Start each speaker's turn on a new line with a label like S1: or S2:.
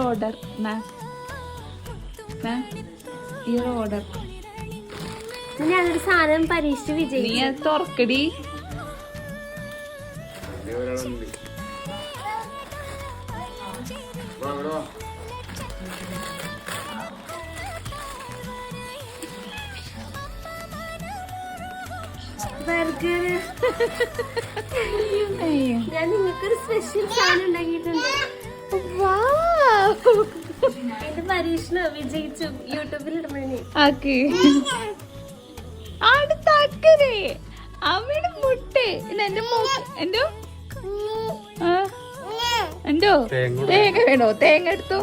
S1: Order order
S2: ഞാനൊരു സാധനം പരീക്ഷിച്ച് വിജയിച്ചു.
S1: നീ അത് തുറക്കടി.
S2: ബർഗർ. ഞാൻ നിങ്ങൾക്കൊരു സ്പെഷ്യൽ സാധനം ഉണ്ടാക്കിയിട്ടുണ്ട്. എന്റെ പരീക്ഷണം വിജയിച്ചു. യൂട്യൂബിൽ ഇടുമ്പോഴേ
S1: ആക്കി അടുത്താക്കരേ അവിടെ മുട്ടേ എന്റെ എന്തോ എന്തോ തേങ്ങ വേണോ? തേങ്ങ എടുത്തോ.